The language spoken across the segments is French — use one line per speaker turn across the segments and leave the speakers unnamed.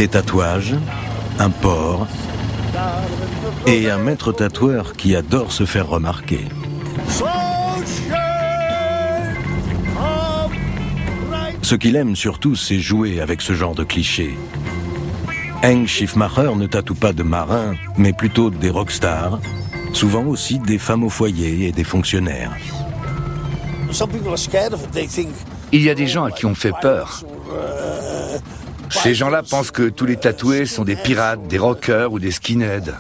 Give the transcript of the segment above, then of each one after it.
Des tatouages, un port et un maître tatoueur qui adore se faire remarquer. Ce qu'il aime surtout, c'est jouer avec ce genre de clichés. Henk Schiffmacher ne tatoue pas de marins, mais plutôt des rockstars, souvent aussi des femmes au foyer et des fonctionnaires.
Il y a des gens à qui on fait peur. Ces gens-là pensent que tous les tatoués sont des pirates, des rockers ou des skinheads.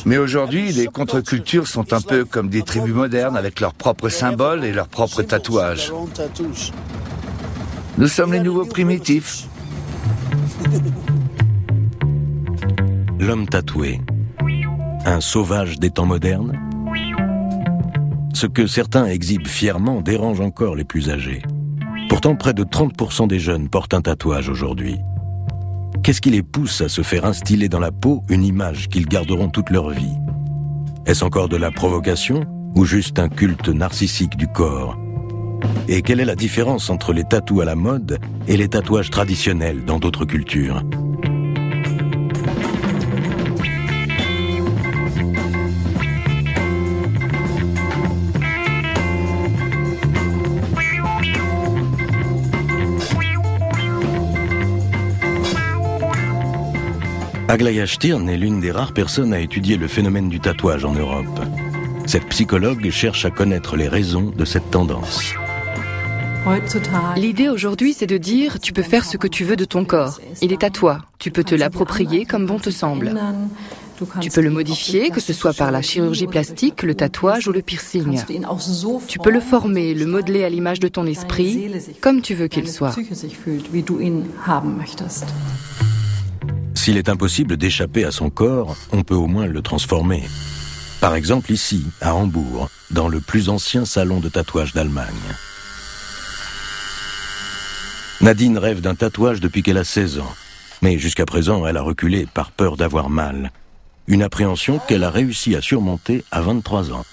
Mais aujourd'hui, les contre-cultures sont un peu comme des tribus modernes avec leurs propres symboles et leurs propres tatouages. Nous sommes les nouveaux primitifs.
L'homme tatoué, un sauvage des temps modernes. Ce que certains exhibent fièrement dérange encore les plus âgés. Pourtant, près de 30% des jeunes portent un tatouage aujourd'hui. Qu'est-ce qui les pousse à se faire instiller dans la peau une image qu'ils garderont toute leur vie? Est-ce encore de la provocation ou juste un culte narcissique du corps? Et quelle est la différence entre les tatous à la mode et les tatouages traditionnels dans d'autres cultures? Aglaia Stirn est l'une des rares personnes à étudier le phénomène du tatouage en Europe. Cette psychologue cherche à connaître les raisons de cette tendance.
L'idée aujourd'hui, c'est de dire tu peux faire ce que tu veux de ton corps. Il est à toi. Tu peux te l'approprier comme bon te semble. Tu peux le modifier, que ce soit par la chirurgie plastique, le tatouage ou le piercing. Tu peux le former, le modeler à l'image de ton esprit, comme tu veux qu'il soit.
S'il est impossible d'échapper à son corps, on peut au moins le transformer. Par exemple ici, à Hambourg, dans le plus ancien salon de tatouage d'Allemagne. Nadine rêve d'un tatouage depuis qu'elle a 16 ans. Mais jusqu'à présent, elle a reculé par peur d'avoir mal. Une appréhension qu'elle a réussi à surmonter à 23 ans.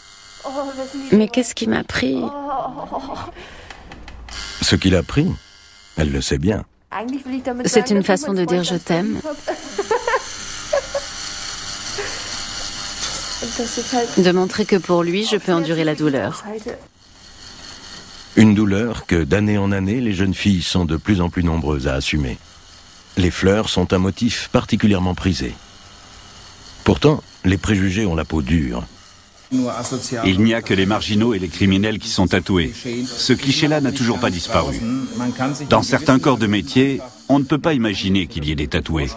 Mais qu'est-ce qui m'a pris?
Ce qu'il a pris, elle le sait bien.
C'est une façon de dire je t'aime. De montrer que pour lui, je peux endurer la douleur.
Une douleur que d'année en année, les jeunes filles sont de plus en plus nombreuses à assumer. Les fleurs sont un motif particulièrement prisé. Pourtant, les préjugés ont la peau dure.
Il n'y a que les marginaux et les criminels qui sont tatoués. Ce cliché-là n'a toujours pas disparu. Dans certains corps de métier, on ne peut pas imaginer qu'il y ait des tatoués.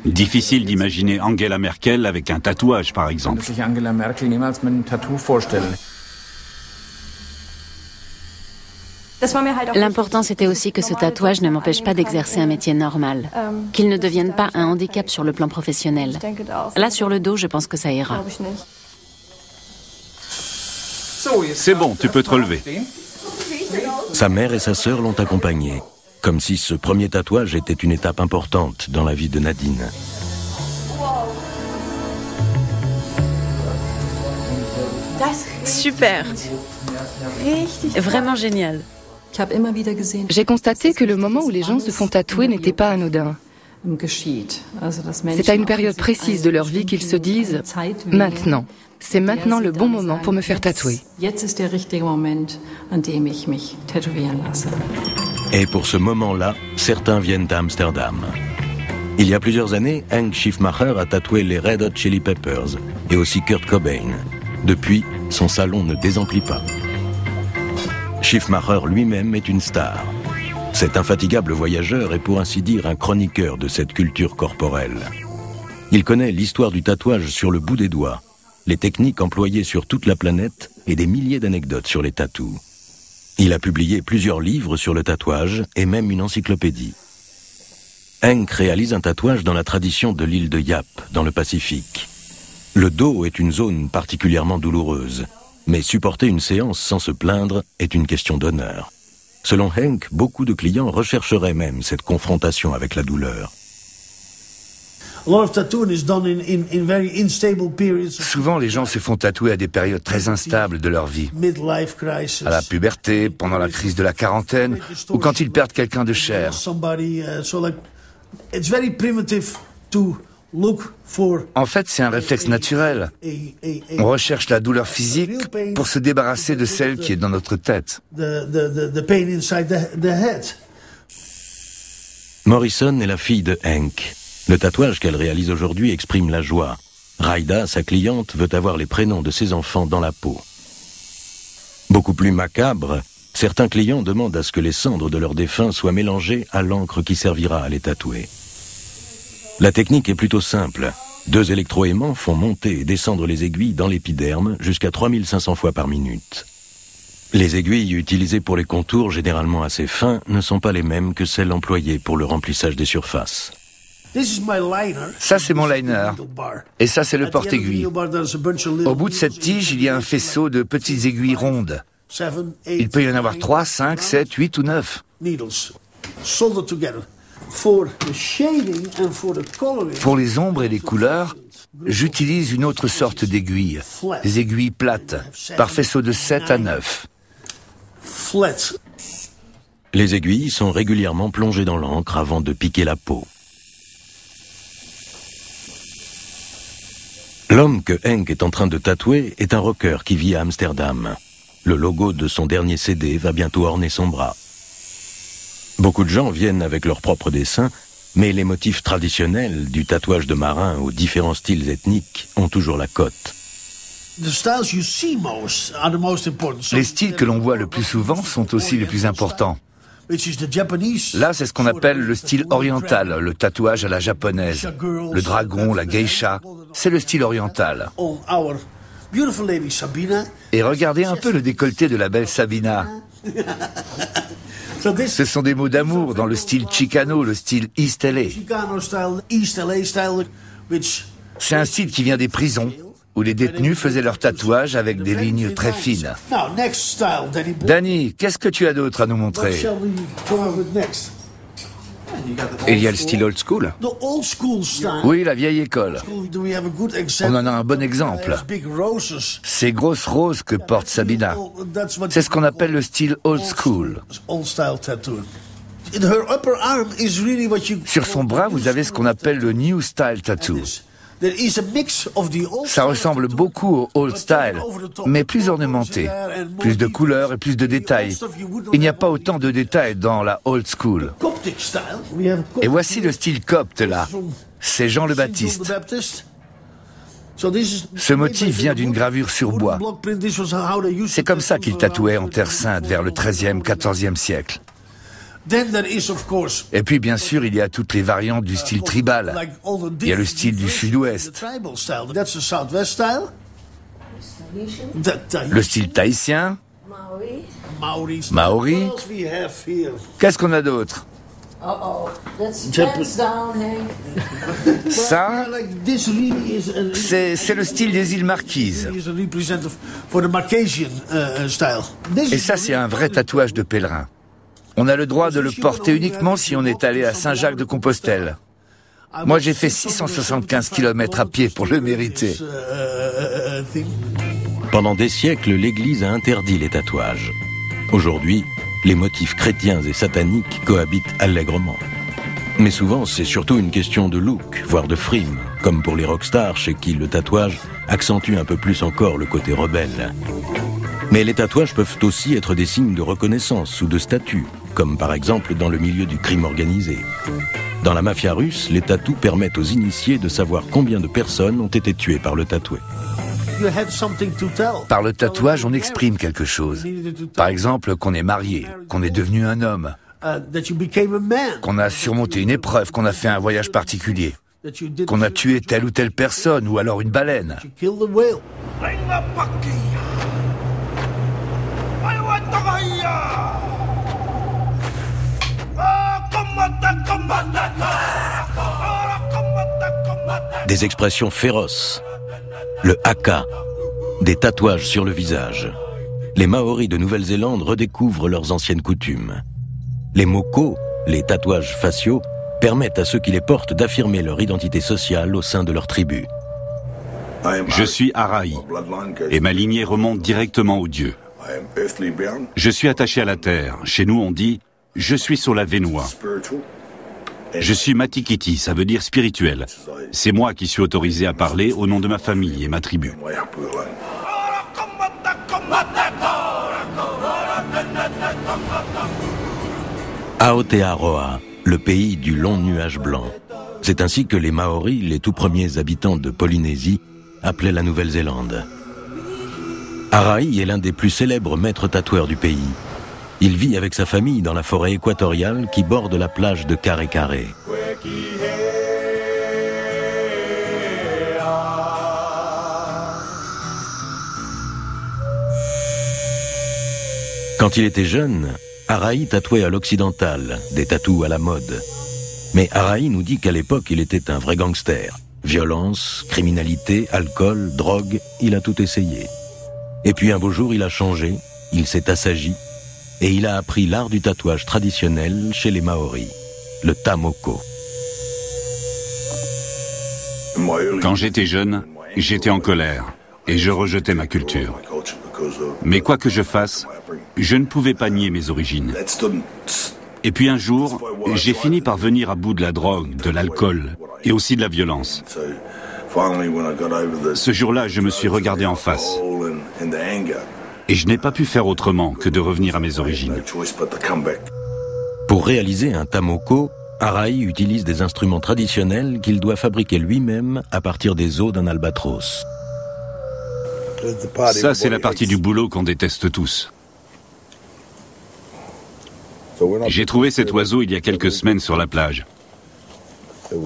Difficile d'imaginer Angela Merkel avec un tatouage, par exemple.
L'important, c'était aussi que ce tatouage ne m'empêche pas d'exercer un métier normal. Qu'il ne devienne pas un handicap sur le plan professionnel. Là, sur le dos, je pense que ça ira.
C'est bon, tu peux te relever.
Sa mère et sa sœur l'ont accompagnée, comme si ce premier tatouage était une étape importante dans la vie de Nadine.
Super. Vraiment génial.
J'ai constaté que le moment où les gens se font tatouer n'était pas anodin. C'est à une période précise de leur vie qu'ils se disent « Maintenant, c'est maintenant le bon moment pour me faire tatouer ».
Et pour ce moment-là, certains viennent à Amsterdam. Il y a plusieurs années, Henk Schiffmacher a tatoué les Red Hot Chili Peppers et aussi Kurt Cobain. Depuis, son salon ne désemplit pas. Schiffmacher lui-même est une star. Cet infatigable voyageur est pour ainsi dire un chroniqueur de cette culture corporelle. Il connaît l'histoire du tatouage sur le bout des doigts, les techniques employées sur toute la planète et des milliers d'anecdotes sur les tatous. Il a publié plusieurs livres sur le tatouage et même une encyclopédie. Henk réalise un tatouage dans la tradition de l'île de Yap, dans le Pacifique. Le dos est une zone particulièrement douloureuse. Mais supporter une séance sans se plaindre est une question d'honneur. Selon Henk, beaucoup de clients rechercheraient même cette confrontation avec la douleur.
Souvent, les gens se font tatouer à des périodes très instables de leur vie. À la puberté, pendant la crise de la quarantaine, ou quand ils perdent quelqu'un de cher. En fait, c'est un réflexe naturel. On recherche la douleur physique pour se débarrasser de celle qui est dans notre tête.
Morrison est la fille de Hank. Le tatouage qu'elle réalise aujourd'hui exprime la joie. Raida, sa cliente, veut avoir les prénoms de ses enfants dans la peau. Beaucoup plus macabre, certains clients demandent à ce que les cendres de leurs défunts soient mélangées à l'encre qui servira à les tatouer. La technique est plutôt simple. 2 électroaimants font monter et descendre les aiguilles dans l'épiderme jusqu'à 3500 fois par minute. Les aiguilles utilisées pour les contours, généralement assez fins, ne sont pas les mêmes que celles employées pour le remplissage des surfaces.
Ça, c'est mon liner. Et ça, c'est le porte-aiguille. Au bout de cette tige, il y a un faisceau de petites aiguilles rondes. Il peut y en avoir 3, 5, 7, 8 ou 9. Pour les ombres et les couleurs, j'utilise une autre sorte d'aiguille, des aiguilles plates, par faisceau de 7 à 9.
Les aiguilles sont régulièrement plongées dans l'encre avant de piquer la peau. L'homme que Hank est en train de tatouer est un rocker qui vit à Amsterdam. Le logo de son dernier CD va bientôt orner son bras. Beaucoup de gens viennent avec leurs propres dessins, mais les motifs traditionnels, du tatouage de marin aux différents styles ethniques, ont toujours la cote.
Les styles que l'on voit le plus souvent sont aussi les plus importants. Là, c'est ce qu'on appelle le style oriental, le tatouage à la japonaise. Le dragon, la geisha, c'est le style oriental. Et regardez un peu le décolleté de la belle Sabina. Ce sont des mots d'amour dans le style Chicano, le style East LA. C'est un style qui vient des prisons, où les détenus faisaient leurs tatouages avec des lignes très fines. Danny, qu'est-ce que tu as d'autre à nous montrer?
Il y a le style old school.
Oui, la vieille école. On en a un bon exemple. Ces grosses roses que porte Sabina. C'est ce qu'on appelle le style old school. Sur son bras, vous avez ce qu'on appelle le new style tattoo. Ça ressemble beaucoup au old style, mais plus ornementé, plus de couleurs et plus de détails. Il n'y a pas autant de détails dans la old school. Et voici le style copte là. C'est Jean le Baptiste. Ce motif vient d'une gravure sur bois. C'est comme ça qu'il tatouait en Terre Sainte vers le XIIIe, XIVe siècle. Et puis, bien sûr, il y a toutes les variantes du style tribal. Il y a le style du sud-ouest. Le style tahitien. Maori. Qu'est-ce qu'on a d'autre? Ça, c'est le style des îles Marquises. Et ça, c'est un vrai tatouage de pèlerin. On a le droit de le porter uniquement si on est allé à Saint-Jacques-de-Compostelle. Moi, j'ai fait 675 km à pied pour le mériter.
Pendant des siècles, l'Église a interdit les tatouages. Aujourd'hui, les motifs chrétiens et sataniques cohabitent allègrement. Mais souvent, c'est surtout une question de look, voire de frime, comme pour les rockstars chez qui le tatouage accentue un peu plus encore le côté rebelle. Mais les tatouages peuvent aussi être des signes de reconnaissance ou de statut, comme par exemple dans le milieu du crime organisé. Dans la mafia russe, les tatous permettent aux initiés de savoir combien de personnes ont été tuées par le tatoué.
Par le tatouage, on exprime quelque chose. Par exemple, qu'on est marié, qu'on est devenu un homme, qu'on a surmonté une épreuve, qu'on a fait un voyage particulier, qu'on a tué telle ou telle personne, ou alors une baleine.
Des expressions féroces, le haka, des tatouages sur le visage. Les Maoris de Nouvelle-Zélande redécouvrent leurs anciennes coutumes. Les moko, les tatouages faciaux, permettent à ceux qui les portent d'affirmer leur identité sociale au sein de leur tribu.
Je suis Araï, et ma lignée remonte directement aux dieux. Je suis attaché à la terre. Chez nous, on dit « je suis sur la Vénois ». Je suis Matikiti, ça veut dire spirituel. C'est moi qui suis autorisé à parler au nom de ma famille et ma tribu.
Aotearoa, le pays du long nuage blanc. C'est ainsi que les Maoris, les tout premiers habitants de Polynésie, appelaient la Nouvelle-Zélande. Araï est l'un des plus célèbres maîtres tatoueurs du pays. Il vit avec sa famille dans la forêt équatoriale qui borde la plage de Carré-Carré. Quand il était jeune, Araï tatouait à l'occidental, des tatous à la mode. Mais Araï nous dit qu'à l'époque, il était un vrai gangster. Violence, criminalité, alcool, drogue, il a tout essayé. Et puis un beau jour, il a changé, il s'est assagi, et il a appris l'art du tatouage traditionnel chez les Maoris, le tamoko.
Quand j'étais jeune, j'étais en colère, et je rejetais ma culture. Mais quoi que je fasse, je ne pouvais pas nier mes origines. Et puis un jour, j'ai fini par venir à bout de la drogue, de l'alcool et aussi de la violence. Ce jour-là, je me suis regardé en face. Et je n'ai pas pu faire autrement que de revenir à mes origines.
Pour réaliser un tamoko, Araï utilise des instruments traditionnels qu'il doit fabriquer lui-même à partir des os d'un albatros.
Ça, c'est la partie du boulot qu'on déteste tous. J'ai trouvé cet oiseau il y a quelques semaines sur la plage.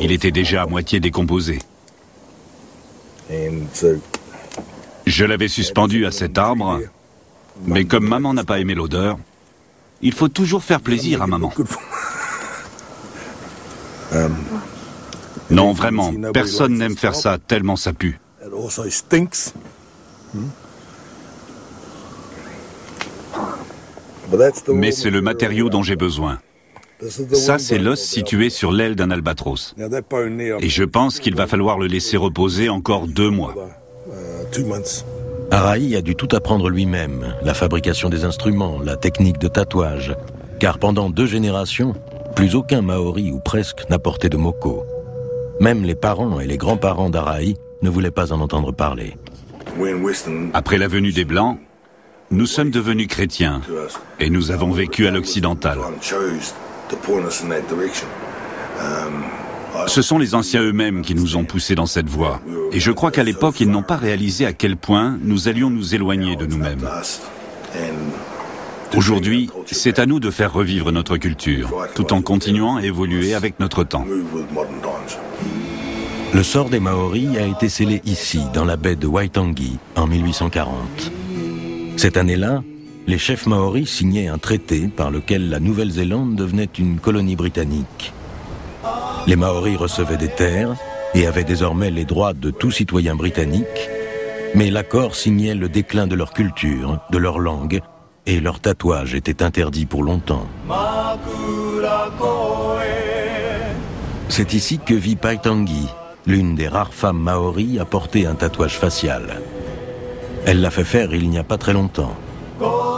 Il était déjà à moitié décomposé. Je l'avais suspendu à cet arbre, mais comme maman n'a pas aimé l'odeur, il faut toujours faire plaisir à maman. Non, vraiment, personne n'aime faire ça tellement ça pue. Mais c'est le matériau dont j'ai besoin. Ça, c'est l'os situé sur l'aile d'un albatros. Et je pense qu'il va falloir le laisser reposer encore 2 mois.
Araï a dû tout apprendre lui-même, la fabrication des instruments, la technique de tatouage, car pendant 2 générations, plus aucun Maori ou presque n'a porté de moko. Même les parents et les grands-parents d'Araï ne voulaient pas en entendre parler.
Après la venue des Blancs, nous sommes devenus chrétiens et nous avons vécu à l'occidental. Ce sont les anciens eux-mêmes qui nous ont poussés dans cette voie. Et je crois qu'à l'époque, ils n'ont pas réalisé à quel point nous allions nous éloigner de nous-mêmes. Aujourd'hui, c'est à nous de faire revivre notre culture, tout en continuant à évoluer avec notre temps.
Le sort des Maoris a été scellé ici, dans la baie de Waitangi, en 1840. Cette année-là, les chefs Maoris signaient un traité par lequel la Nouvelle-Zélande devenait une colonie britannique. Les Maoris recevaient des terres et avaient désormais les droits de tout citoyen britannique, mais l'accord signait le déclin de leur culture, de leur langue, et leur tatouage était interdit pour longtemps. C'est ici que vit Paitangi, l'une des rares femmes Maoris à porter un tatouage facial. Elle l'a fait faire il n'y a pas très longtemps.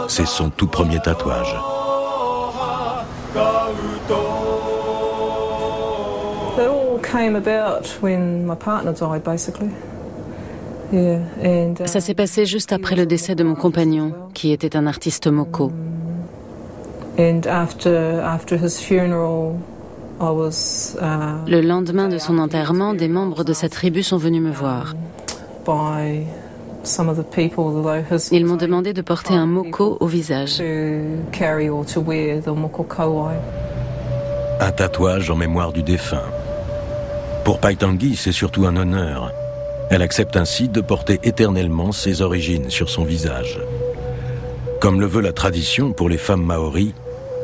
C'est son tout premier tatouage.
It all came about when my partner died, basically.
Ça s'est passé juste après le décès de mon compagnon, qui était un artiste moko. Le lendemain de son enterrement, des membres de sa tribu sont venus me voir. Ils m'ont demandé de porter un moko au visage.
Un tatouage en mémoire du défunt. Pour Paitangi, c'est surtout un honneur. Elle accepte ainsi de porter éternellement ses origines sur son visage. Comme le veut la tradition pour les femmes maoris,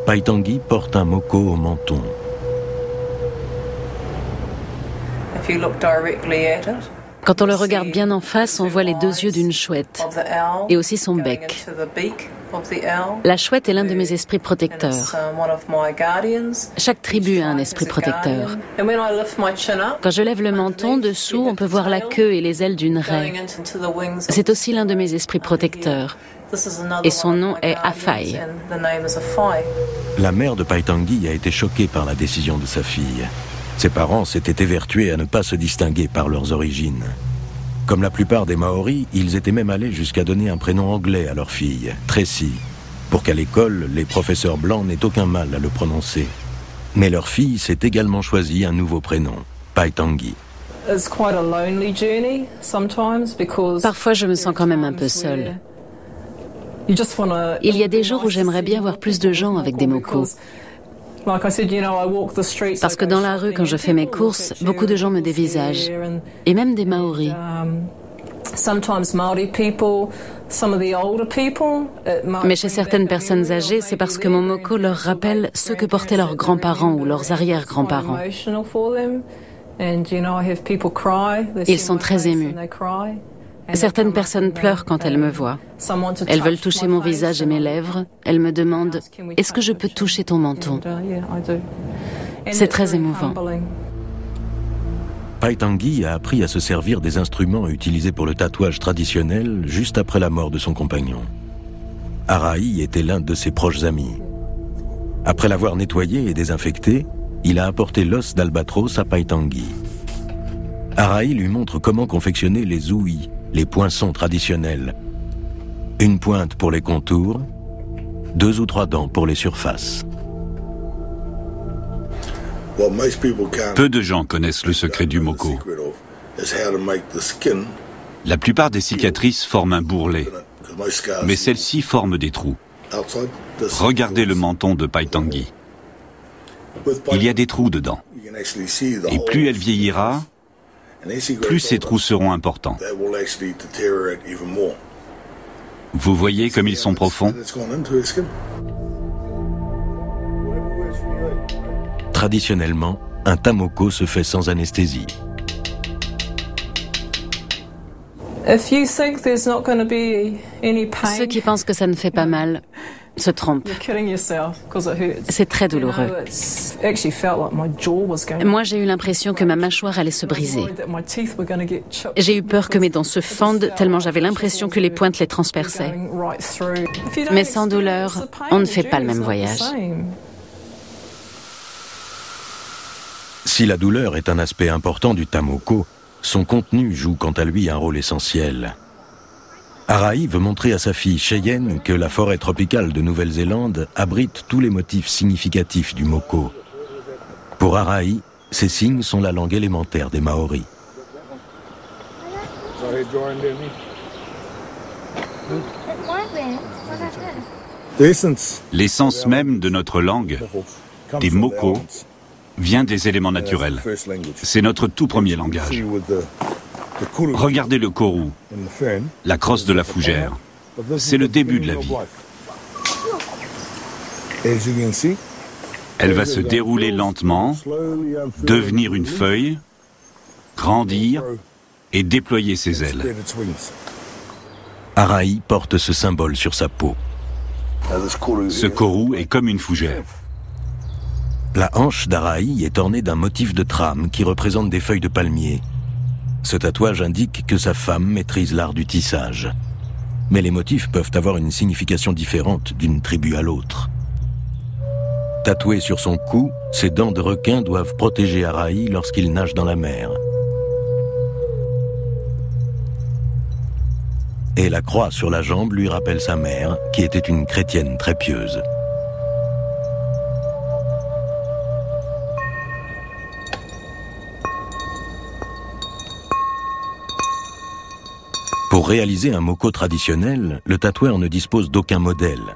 Paitangi porte un moko au menton.
Quand on le regarde bien en face, on voit les 2 yeux d'une chouette et aussi son bec. La chouette est l'un de mes esprits protecteurs. Chaque tribu a un esprit protecteur. Quand je lève le menton, dessous, on peut voir la queue et les ailes d'une raie. C'est aussi l'un de mes esprits protecteurs. Et son nom est Afai.
La mère de Paitangi a été choquée par la décision de sa fille. Ses parents s'étaient évertués à ne pas se distinguer par leurs origines. Comme la plupart des Maoris, ils étaient même allés jusqu'à donner un prénom anglais à leur fille, Tracy, pour qu'à l'école, les professeurs blancs n'aient aucun mal à le prononcer. Mais leur fille s'est également choisi un nouveau prénom, Paitangi.
Parfois, je me sens quand même un peu seule. Il y a des jours où j'aimerais bien voir plus de gens avec des mokos. Parce que dans la rue, quand je fais mes courses, beaucoup de gens me dévisagent. Et même des Maoris. Mais chez certaines personnes âgées, c'est parce que mon moko leur rappelle ce que portaient leurs grands-parents ou leurs arrière-grands-parents. Ils sont très émus. Certaines personnes pleurent quand elles me voient. Elles veulent toucher mon visage et mes lèvres. Elles me demandent « Est-ce que je peux toucher ton menton ?» C'est très émouvant.
Paitangi a appris à se servir des instruments utilisés pour le tatouage traditionnel juste après la mort de son compagnon. Arahi était l'un de ses proches amis. Après l'avoir nettoyé et désinfecté, il a apporté l'os d'albatros à Paitangi. Arahi lui montre comment confectionner les ouïs, les poinçons traditionnels. Une pointe pour les contours, 2 ou 3 dents pour les surfaces.
Peu de gens connaissent le secret du moko. La plupart des cicatrices forment un bourrelet, mais celles-ci forment des trous. Regardez le menton de Paitangi. Il y a des trous dedans. Et plus elle vieillira, plus ces trous seront importants. Vous voyez comme ils sont profonds?
Traditionnellement, un tamoko se fait sans anesthésie.
Ceux qui pensent que ça ne fait pas mal se trompent. C'est très douloureux. Moi, j'ai eu l'impression que ma mâchoire allait se briser. J'ai eu peur que mes dents se fendent tellement j'avais l'impression que les pointes les transperçaient. Mais sans douleur, on ne fait pas le même voyage.
Si la douleur est un aspect important du tamoko, son contenu joue quant à lui un rôle essentiel. Arahi veut montrer à sa fille Cheyenne que la forêt tropicale de Nouvelle-Zélande abrite tous les motifs significatifs du moko. Pour Arahi, ces signes sont la langue élémentaire des Maoris.
L'essence même de notre langue, des moko, vient des éléments naturels. C'est notre tout premier langage. Regardez le koru, la crosse de la fougère. C'est le début de la vie. Elle va se dérouler lentement, devenir une feuille, grandir et déployer ses ailes.
Arahi porte ce symbole sur sa peau.
Ce koru est comme une fougère.
La hanche d'Arahi est ornée d'un motif de trame qui représente des feuilles de palmier. Ce tatouage indique que sa femme maîtrise l'art du tissage. Mais les motifs peuvent avoir une signification différente d'une tribu à l'autre. Tatoué sur son cou, ses dents de requin doivent protéger Arahi lorsqu'il nage dans la mer. Et la croix sur la jambe lui rappelle sa mère, qui était une chrétienne très pieuse. Pour réaliser un moko traditionnel, le tatoueur ne dispose d'aucun modèle.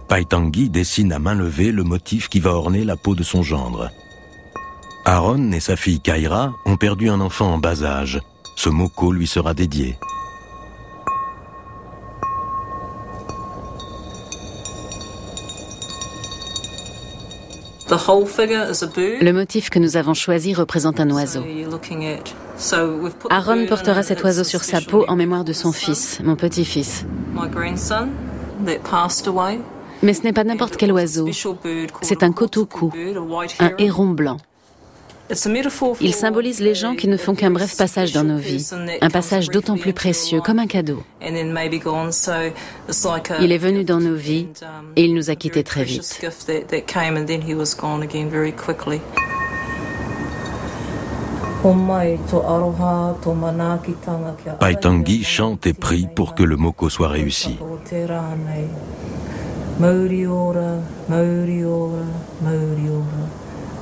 Paitangi dessine à main levée le motif qui va orner la peau de son gendre. Aaron et sa fille Kaira ont perdu un enfant en bas âge. Ce moko lui sera dédié.
Le motif que nous avons choisi représente un oiseau. Aaron portera cet oiseau sur sa peau en mémoire de son fils, mon petit-fils. Mais ce n'est pas n'importe quel oiseau. C'est un kotoku, un héron blanc. Il symbolise les gens qui ne font qu'un bref passage dans nos vies, un passage d'autant plus précieux, comme un cadeau. Il est venu dans nos vies et il nous a quittés très vite.
Paitangi chante et prie pour que le moko soit réussi.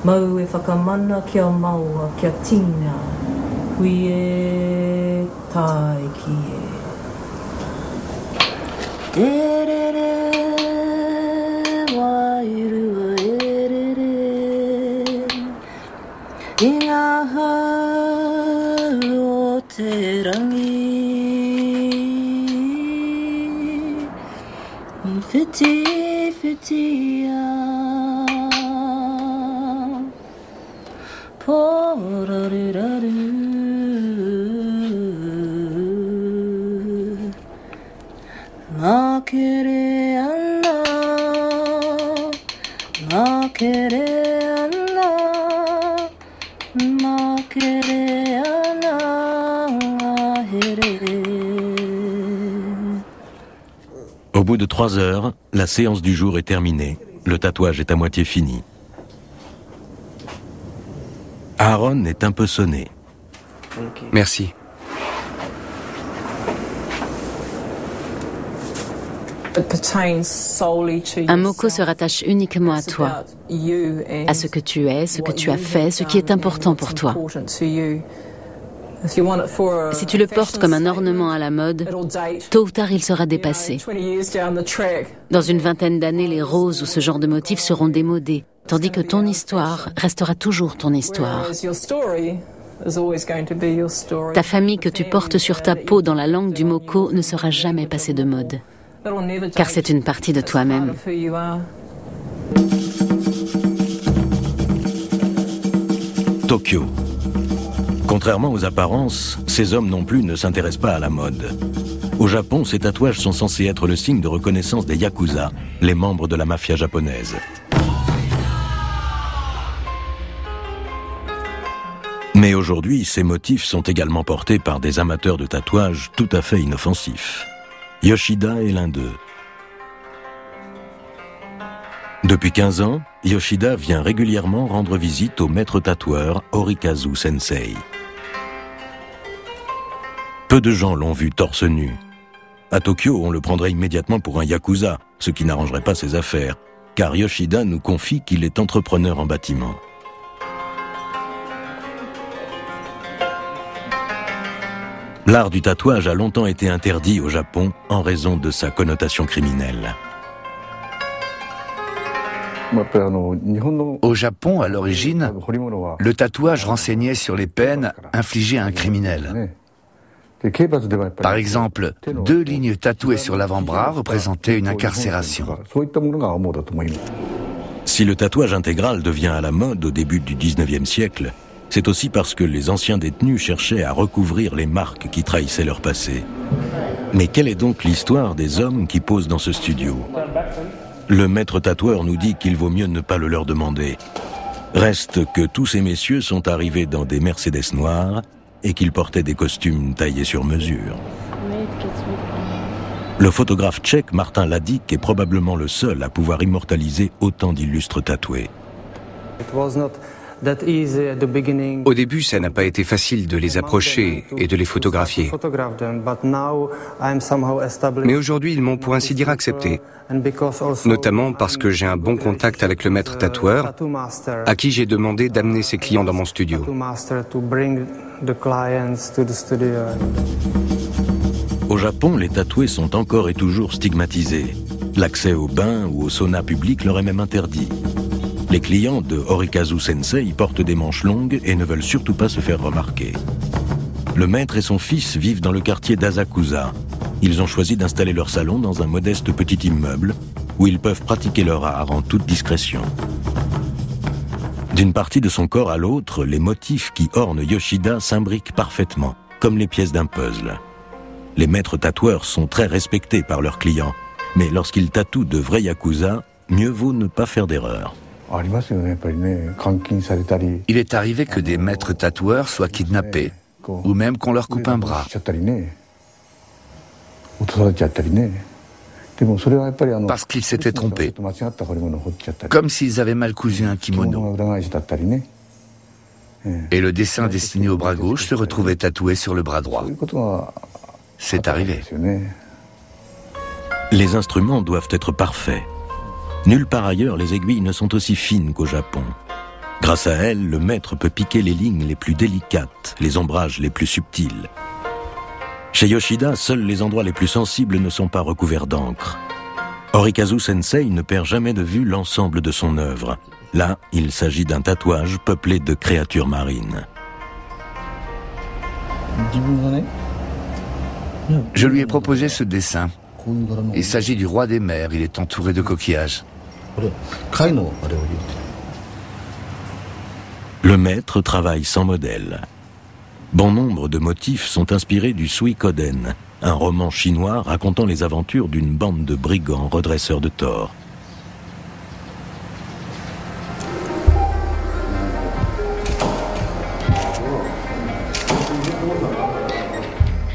Mau e whakamana kia maua kia tina, hui e tae ki e. E re re, wairua e re re, I ngā hau o te rangi, whiti whiti a.
Au bout de 3 heures, la séance du jour est terminée. Le tatouage est à moitié fini. Aaron est un peu sonné.
Merci.
Un moko se rattache uniquement à toi, à ce que tu es, ce que tu as fait, ce qui est important pour toi. Si tu le portes comme un ornement à la mode, tôt ou tard il sera dépassé. Dans une vingtaine d'années, les roses ou ce genre de motifs seront démodés, tandis que ton histoire restera toujours ton histoire. Ta famille que tu portes sur ta peau dans la langue du moko ne sera jamais passée de mode, car c'est une partie de toi-même.
Tokyo. Contrairement aux apparences, ces hommes non plus ne s'intéressent pas à la mode. Au Japon, ces tatouages sont censés être le signe de reconnaissance des yakuza, les membres de la mafia japonaise. Mais aujourd'hui, ces motifs sont également portés par des amateurs de tatouages tout à fait inoffensifs. Yoshida est l'un d'eux. Depuis 15 ans, Yoshida vient régulièrement rendre visite au maître tatoueur Orikazu Sensei. Peu de gens l'ont vu torse nu. À Tokyo, on le prendrait immédiatement pour un yakuza, ce qui n'arrangerait pas ses affaires, car Yoshida nous confie qu'il est entrepreneur en bâtiment. L'art du tatouage a longtemps été interdit au Japon en raison de sa connotation criminelle.
Au Japon, à l'origine, le tatouage renseignait sur les peines infligées à un criminel. Par exemple, 2 lignes tatouées sur l'avant-bras représentaient une incarcération.
Si le tatouage intégral devient à la mode au début du 19e siècle, c'est aussi parce que les anciens détenus cherchaient à recouvrir les marques qui trahissaient leur passé. Mais quelle est donc l'histoire des hommes qui posent dans ce studio ? Le maître tatoueur nous dit qu'il vaut mieux ne pas le leur demander. Reste que tous ces messieurs sont arrivés dans des Mercedes noires et qu'ils portaient des costumes taillés sur mesure. Le photographe tchèque Martin Ladik est probablement le seul à pouvoir immortaliser autant d'illustres tatoués.
Au début, ça n'a pas été facile de les approcher et de les photographier. Mais aujourd'hui, ils m'ont pour ainsi dire accepté, notamment parce que j'ai un bon contact avec le maître tatoueur, à qui j'ai demandé d'amener ses clients dans mon studio.
Au Japon, les tatoués sont encore et toujours stigmatisés. L'accès au bain ou au sauna public leur est même interdit. Les clients de Orikazu Sensei portent des manches longues et ne veulent surtout pas se faire remarquer. Le maître et son fils vivent dans le quartier d'Asakusa. Ils ont choisi d'installer leur salon dans un modeste petit immeuble où ils peuvent pratiquer leur art en toute discrétion. D'une partie de son corps à l'autre, les motifs qui ornent Yoshida s'imbriquent parfaitement, comme les pièces d'un puzzle. Les maîtres tatoueurs sont très respectés par leurs clients Mais lorsqu'il tatoue de vrais yakuza, mieux vaut ne pas faire d'erreur.
Il est arrivé que des maîtres tatoueurs soient kidnappés, ou même qu'on leur coupe un bras. Parce qu'ils s'étaient trompés, comme s'ils avaient mal cousu un kimono. Et le dessin destiné au bras gauche se retrouvait tatoué sur le bras droit. C'est arrivé.
Les instruments doivent être parfaits. Nulle part ailleurs, les aiguilles ne sont aussi fines qu'au Japon. Grâce à elles, le maître peut piquer les lignes les plus délicates, les ombrages les plus subtils. Chez Yoshida, seuls les endroits les plus sensibles ne sont pas recouverts d'encre. Horikazu Sensei ne perd jamais de vue l'ensemble de son œuvre. Là, il s'agit d'un tatouage peuplé de créatures marines.
Je lui ai proposé ce dessin. Il s'agit du roi des mers, il est entouré de coquillages.
Le maître travaille sans modèle. Bon nombre de motifs sont inspirés du Suikoden, un roman chinois racontant les aventures d'une bande de brigands redresseurs de tort.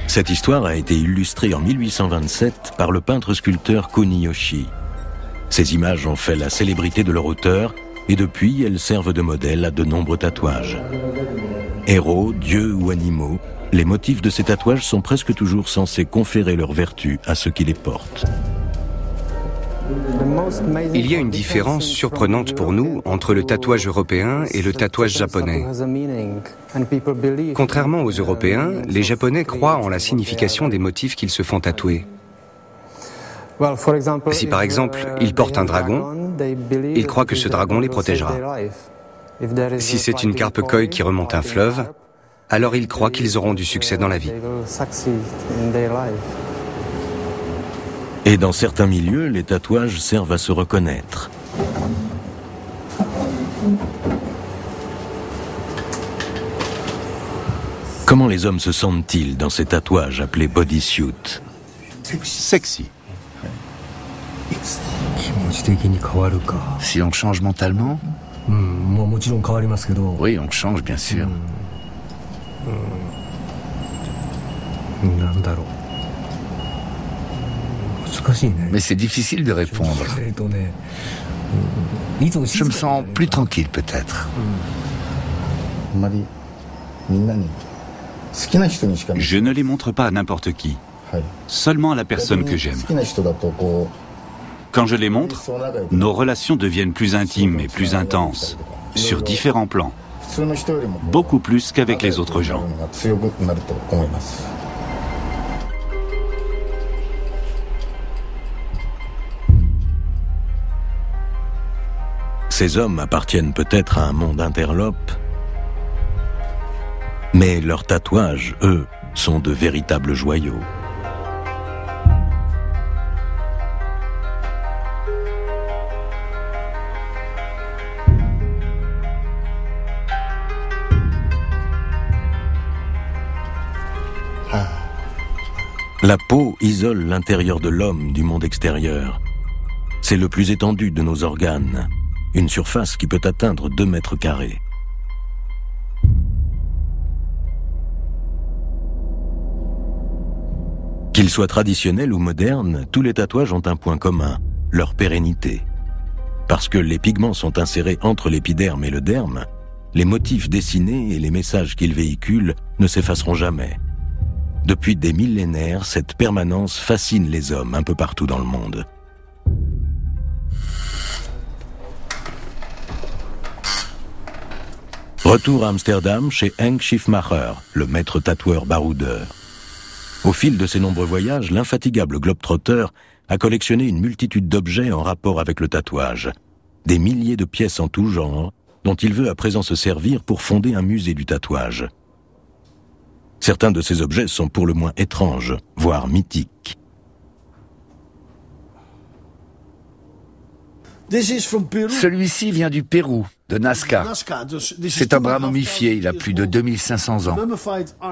Cette histoire a été illustrée en 1827 par le peintre-sculpteur Kuniyoshi. Ces images ont fait la célébrité de leur auteur et depuis elles servent de modèle à de nombreux tatouages. Héros, dieux ou animaux, les motifs de ces tatouages sont presque toujours censés conférer leur vertu à ceux qui les portent.
Il y a une différence surprenante pour nous entre le tatouage européen et le tatouage japonais. Contrairement aux Européens, les Japonais croient en la signification des motifs qu'ils se font tatouer. Si par exemple, ils portent un dragon, ils croient que ce dragon les protégera. Si c'est une carpe koi qui remonte un fleuve, alors ils croient qu'ils auront du succès dans la vie.
Et dans certains milieux, les tatouages servent à se reconnaître. Comment les hommes se sentent-ils dans ces tatouages appelés bodysuit?
Sexy.
Si on change mentalement? Oui, on change, bien sûr. Mais c'est difficile de répondre. Je me sens plus tranquille, peut-être.
Je ne les montre pas à n'importe qui, seulement à la personne que j'aime. Quand je les montre, nos relations deviennent plus intimes et plus intenses, sur différents plans, beaucoup plus qu'avec les autres gens.
Ces hommes appartiennent peut-être à un monde interlope, mais leurs tatouages, eux, sont de véritables joyaux. La peau isole l'intérieur de l'homme du monde extérieur. C'est le plus étendu de nos organes, une surface qui peut atteindre 2 mètres carrés. Qu'ils soient traditionnels ou modernes, tous les tatouages ont un point commun, leur pérennité. Parce que les pigments sont insérés entre l'épiderme et le derme, les motifs dessinés et les messages qu'ils véhiculent ne s'effaceront jamais. Depuis des millénaires, cette permanence fascine les hommes un peu partout dans le monde. Retour à Amsterdam chez Henk Schiffmacher, le maître tatoueur baroudeur. Au fil de ses nombreux voyages, l'infatigable globe-trotter a collectionné une multitude d'objets en rapport avec le tatouage. Des milliers de pièces en tout genre, dont il veut à présent se servir pour fonder un musée du tatouage. Certains de ces objets sont pour le moins étranges, voire mythiques.
Celui-ci vient du Pérou, de Nazca. C'est un bras momifié, il a plus de 2500 ans.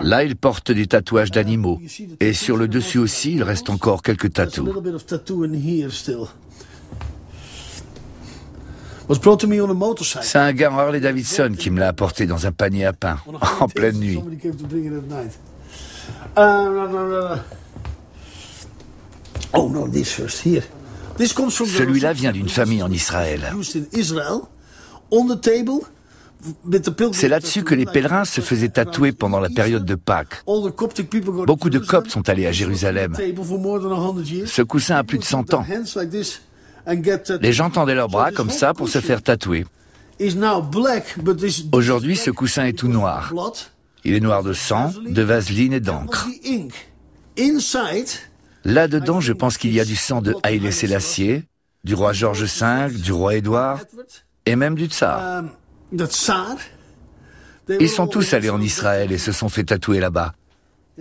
Là, il porte des tatouages d'animaux. Et sur le dessus aussi, il reste encore quelques tatous. C'est un gars en Harley Davidson qui me l'a apporté dans un panier à pain, en pleine nuit. Celui-là vient d'une famille en Israël. C'est là-dessus que les pèlerins se faisaient tatouer pendant la période de Pâques. Beaucoup de Coptes sont allés à Jérusalem. Ce coussin a plus de 100 ans. Les gens tendaient leurs bras comme ça pour se faire tatouer. Aujourd'hui, ce coussin est tout noir. Il est noir de sang, de vaseline et d'encre. Là-dedans, je pense qu'il y a du sang de Haïlé Sélassié, du roi George V, du roi Édouard et même du tsar. Ils sont tous allés en Israël et se sont fait tatouer là-bas.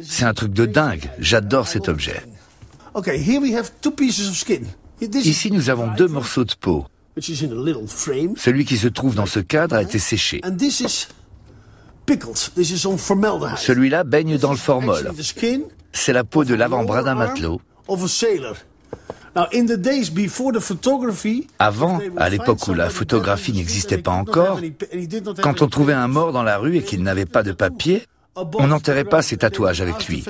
C'est un truc de dingue. J'adore cet objet. Ici, nous avons 2 morceaux de peau. Celui qui se trouve dans ce cadre a été séché. Celui-là baigne dans le formol. C'est la peau de l'avant-bras d'un matelot. Avant, à l'époque où la photographie n'existait pas encore, quand on trouvait un mort dans la rue et qu'il n'avait pas de papier, on n'enterrait pas ses tatouages avec lui.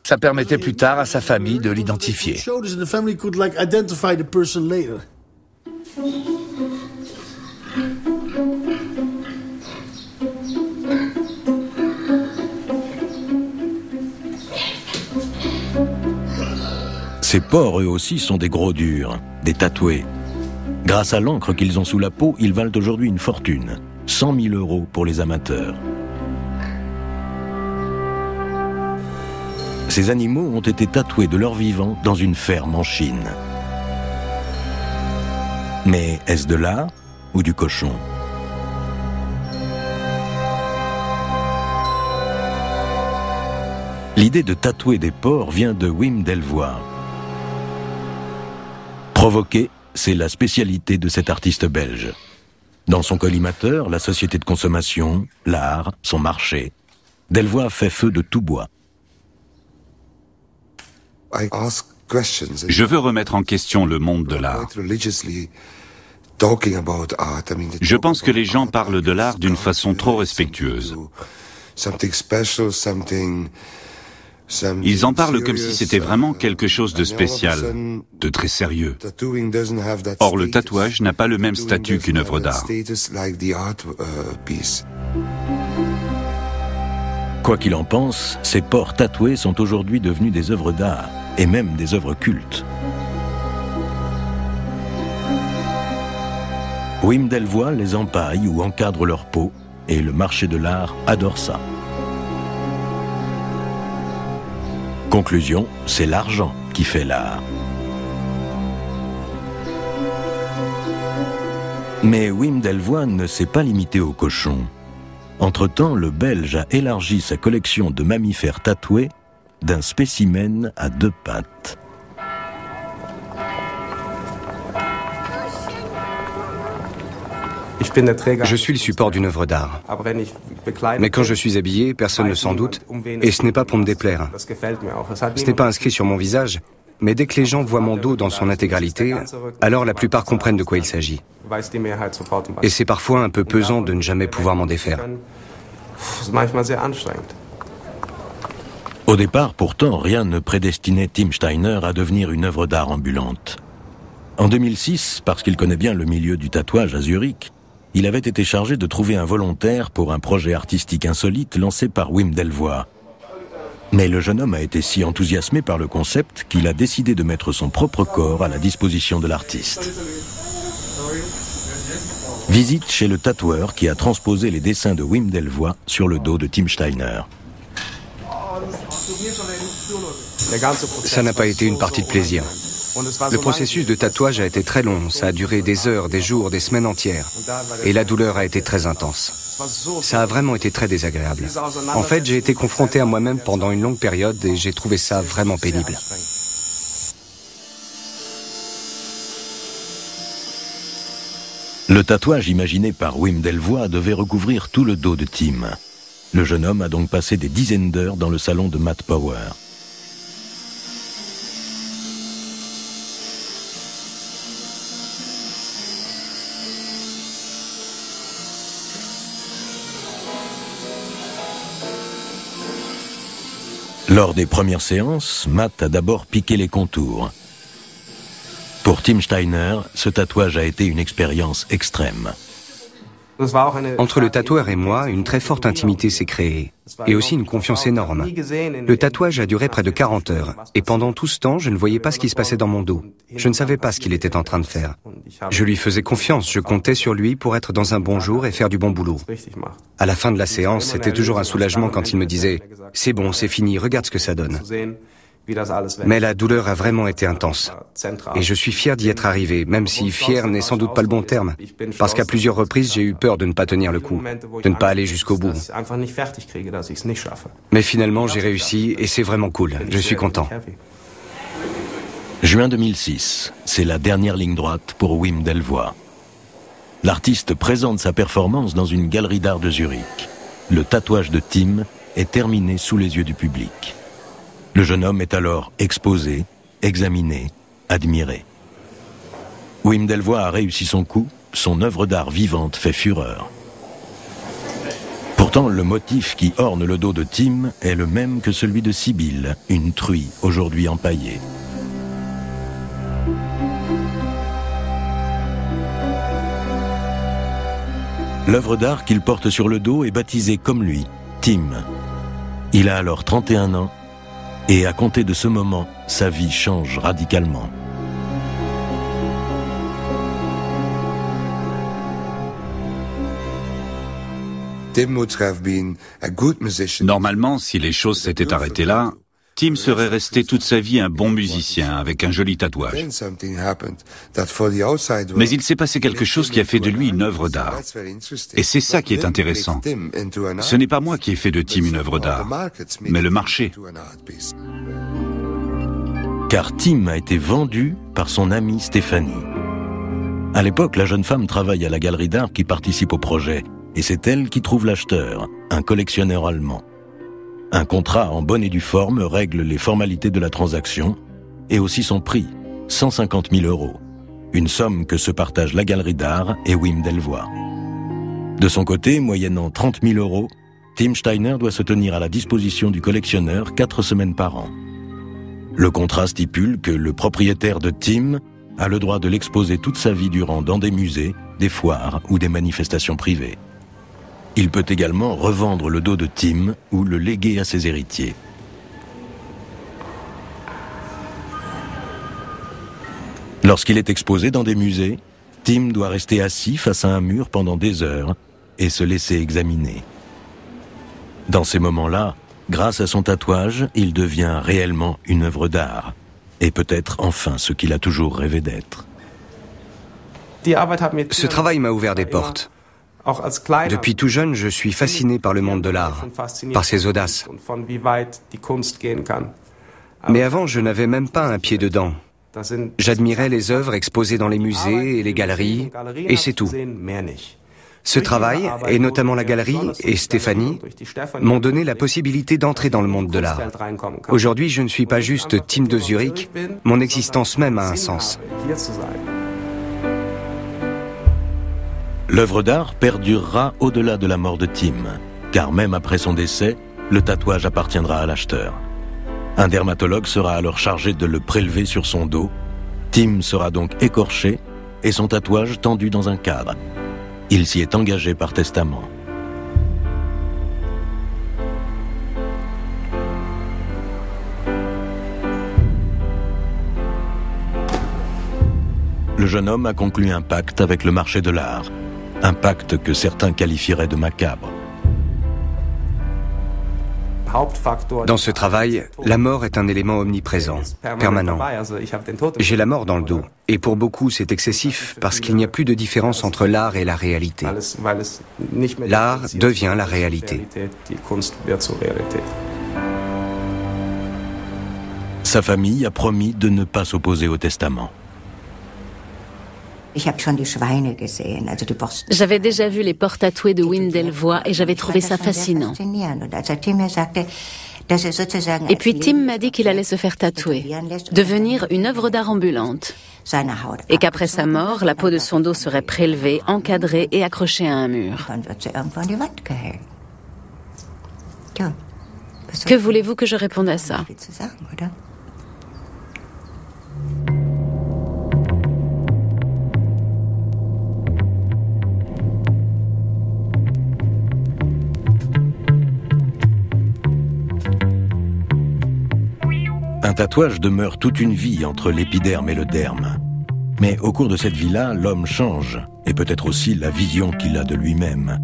Ça permettait plus tard à sa famille de l'identifier.
Ces porcs, eux aussi, sont des gros durs, des tatoués. Grâce à l'encre qu'ils ont sous la peau, ils valent aujourd'hui une fortune. 100 000 € pour les amateurs. Ces animaux ont été tatoués de leur vivant dans une ferme en Chine. Mais est-ce de l'art ou du cochon? L'idée de tatouer des porcs vient de Wim Delvoye. Provoquer, c'est la spécialité de cet artiste belge. Dans son collimateur, la société de consommation, l'art, son marché, Delvoye fait feu de tout bois.
Je veux remettre en question le monde de l'art. Je pense que les gens parlent de l'art d'une façon trop respectueuse. Ils en parlent comme si c'était vraiment quelque chose de spécial, de très sérieux. Or, le tatouage n'a pas le même statut qu'une œuvre d'art.
Quoi qu'il en pense, ces porcs tatoués sont aujourd'hui devenus des œuvres d'art, et même des œuvres cultes. Wim Delvoye les empaille ou encadre leur peau, et le marché de l'art adore ça. Conclusion, c'est l'argent qui fait l'art. Mais Wim Delvoye ne s'est pas limité aux cochons. Entre-temps, le Belge a élargi sa collection de mammifères tatoués d'un spécimen à 2 pattes.
Je suis le support d'une œuvre d'art. Mais quand je suis habillé, personne ne s'en doute, et ce n'est pas pour me déplaire. Ce n'est pas inscrit sur mon visage, mais dès que les gens voient mon dos dans son intégralité, alors la plupart comprennent de quoi il s'agit. Et c'est parfois un peu pesant de ne jamais pouvoir m'en défaire.
Au départ, pourtant, rien ne prédestinait Tim Steiner à devenir une œuvre d'art ambulante. En 2006, parce qu'il connaît bien le milieu du tatouage à Zurich, il avait été chargé de trouver un volontaire pour un projet artistique insolite lancé par Wim Delvoye. Mais le jeune homme a été si enthousiasmé par le concept qu'il a décidé de mettre son propre corps à la disposition de l'artiste. Visite chez le tatoueur qui a transposé les dessins de Wim Delvoye sur le dos de Tim Steiner.
Ça n'a pas été une partie de plaisir. Le processus de tatouage a été très long, ça a duré des heures, des jours, des semaines entières. Et la douleur a été très intense. Ça a vraiment été très désagréable. En fait, j'ai été confronté à moi-même pendant une longue période et j'ai trouvé ça vraiment pénible.
Le tatouage imaginé par Wim Delvoye devait recouvrir tout le dos de Tim. Le jeune homme a donc passé des dizaines d'heures dans le salon de Matt Power. Lors des premières séances, Matt a d'abord piqué les contours. Pour Tim Steiner, ce tatouage a été une expérience extrême.
Entre le tatoueur et moi, une très forte intimité s'est créée, et aussi une confiance énorme. Le tatouage a duré près de 40 heures, et pendant tout ce temps, je ne voyais pas ce qui se passait dans mon dos. Je ne savais pas ce qu'il était en train de faire. Je lui faisais confiance, je comptais sur lui pour être dans un bon jour et faire du bon boulot. À la fin de la séance, c'était toujours un soulagement quand il me disait « C'est bon, c'est fini, regarde ce que ça donne ». Mais la douleur a vraiment été intense. Et je suis fier d'y être arrivé, même si fier n'est sans doute pas le bon terme. Parce qu'à plusieurs reprises, j'ai eu peur de ne pas tenir le coup, de ne pas aller jusqu'au bout. Mais finalement, j'ai réussi et c'est vraiment cool. Je suis content.
Juin 2006, c'est la dernière ligne droite pour Wim Delvoye. L'artiste présente sa performance dans une galerie d'art de Zurich. Le tatouage de Tim est terminé sous les yeux du public. Le jeune homme est alors exposé, examiné, admiré. Wim Delvoye a réussi son coup, son œuvre d'art vivante fait fureur. Pourtant, le motif qui orne le dos de Tim est le même que celui de Sibylle, une truie aujourd'hui empaillée. L'œuvre d'art qu'il porte sur le dos est baptisée comme lui, Tim. Il a alors 31 ans. Et à compter de ce moment, sa vie change radicalement.
Normalement, si les choses s'étaient arrêtées là, Tim serait resté toute sa vie un bon musicien avec un joli tatouage. Mais il s'est passé quelque chose qui a fait de lui une œuvre d'art. Et c'est ça qui est intéressant. Ce n'est pas moi qui ai fait de Tim une œuvre d'art, mais le marché.
Car Tim a été vendu par son amie Stéphanie. À l'époque, la jeune femme travaille à la galerie d'art qui participe au projet, et c'est elle qui trouve l'acheteur, un collectionneur allemand. Un contrat en bonne et due forme règle les formalités de la transaction, et aussi son prix, 150 000 €, une somme que se partagent la galerie d'art et Wim Delvoye. De son côté, moyennant 30 000 €, Tim Steiner doit se tenir à la disposition du collectionneur 4 semaines par an. Le contrat stipule que le propriétaire de Tim a le droit de l'exposer toute sa vie durant dans des musées, des foires ou des manifestations privées. Il peut également revendre le dos de Tim ou le léguer à ses héritiers. Lorsqu'il est exposé dans des musées, Tim doit rester assis face à un mur pendant des heures et se laisser examiner. Dans ces moments-là, grâce à son tatouage, il devient réellement une œuvre d'art et peut-être enfin ce qu'il a toujours rêvé d'être.
Ce travail m'a ouvert des portes. Depuis tout jeune, je suis fasciné par le monde de l'art, par ses audaces. Mais avant, je n'avais même pas un pied dedans. J'admirais les œuvres exposées dans les musées et les galeries, et c'est tout. Ce travail, et notamment la galerie et Stéphanie, m'ont donné la possibilité d'entrer dans le monde de l'art. Aujourd'hui, je ne suis pas juste Tim de Zurich, mon existence même a un sens.
L'œuvre d'art perdurera au-delà de la mort de Tim, car même après son décès, le tatouage appartiendra à l'acheteur. Un dermatologue sera alors chargé de le prélever sur son dos. Tim sera donc écorché et son tatouage tendu dans un cadre. Il s'y est engagé par testament. Le jeune homme a conclu un pacte avec le marché de l'art. Un pacte que certains qualifieraient de macabre.
Dans ce travail, la mort est un élément omniprésent, permanent. J'ai la mort dans le dos, et pour beaucoup c'est excessif parce qu'il n'y a plus de différence entre l'art et la réalité. L'art devient la réalité.
Sa famille a promis de ne pas s'opposer au testament.
J'avais déjà vu les porcs tatoués de Wim Delvoye et j'avais trouvé ça fascinant. Et puis Tim m'a dit qu'il allait se faire tatouer, devenir une œuvre d'art ambulante. Et qu'après sa mort, la peau de son dos serait prélevée, encadrée et accrochée à un mur. Que voulez-vous que je réponde à ça?
Un tatouage demeure toute une vie entre l'épiderme et le derme. Mais au cours de cette vie-là, l'homme change, et peut-être aussi la vision qu'il a de lui-même.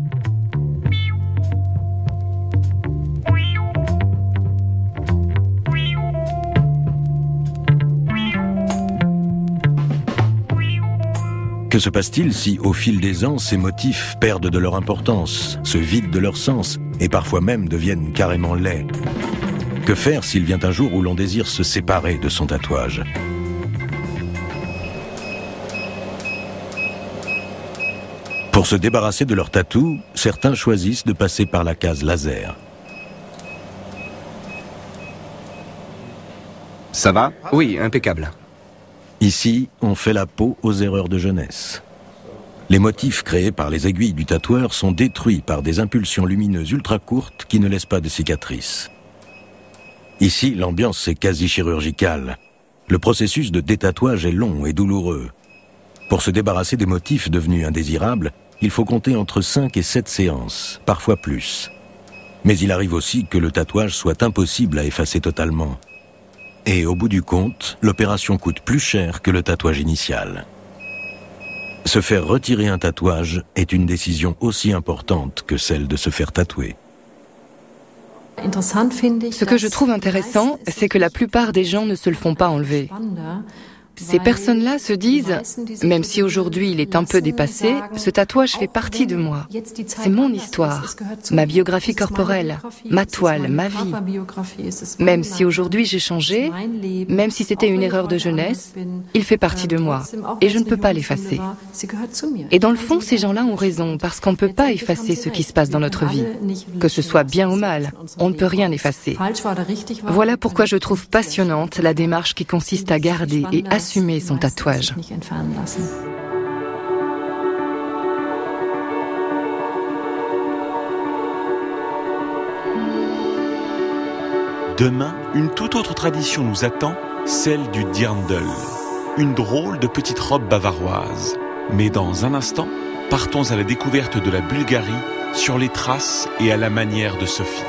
Que se passe-t-il si, au fil des ans, ces motifs perdent de leur importance, se vident de leur sens, et parfois même deviennent carrément laids? Que faire s'il vient un jour où l'on désire se séparer de son tatouage? Pour se débarrasser de leur tatou, certains choisissent de passer par la case laser.
Ça va? Oui, impeccable.
Ici, on fait la peau aux erreurs de jeunesse. Les motifs créés par les aiguilles du tatoueur sont détruits par des impulsions lumineuses ultra courtes qui ne laissent pas de cicatrices. Ici, l'ambiance est quasi chirurgicale. Le processus de détatouage est long et douloureux. Pour se débarrasser des motifs devenus indésirables, il faut compter entre 5 et 7 séances, parfois plus. Mais il arrive aussi que le tatouage soit impossible à effacer totalement. Et au bout du compte, l'opération coûte plus cher que le tatouage initial. Se faire retirer un tatouage est une décision aussi importante que celle de se faire tatouer.
Ce que je trouve intéressant, c'est que la plupart des gens ne se le font pas enlever. Ces personnes-là se disent, même si aujourd'hui il est un peu dépassé, ce tatouage fait partie de moi. C'est mon histoire, ma biographie corporelle, ma toile, ma vie. Même si aujourd'hui j'ai changé, même si c'était une erreur de jeunesse, il fait partie de moi et je ne peux pas l'effacer. Et dans le fond, ces gens-là ont raison parce qu'on ne peut pas effacer ce qui se passe dans notre vie. Que ce soit bien ou mal, on ne peut rien effacer. Voilà pourquoi je trouve passionnante la démarche qui consiste à garder et assumer son tatouage.
Demain, une toute autre tradition nous attend, celle du dirndl. Une drôle de petite robe bavaroise. Mais dans un instant, partons à la découverte de la Bulgarie sur les traces et à la manière de Sophie.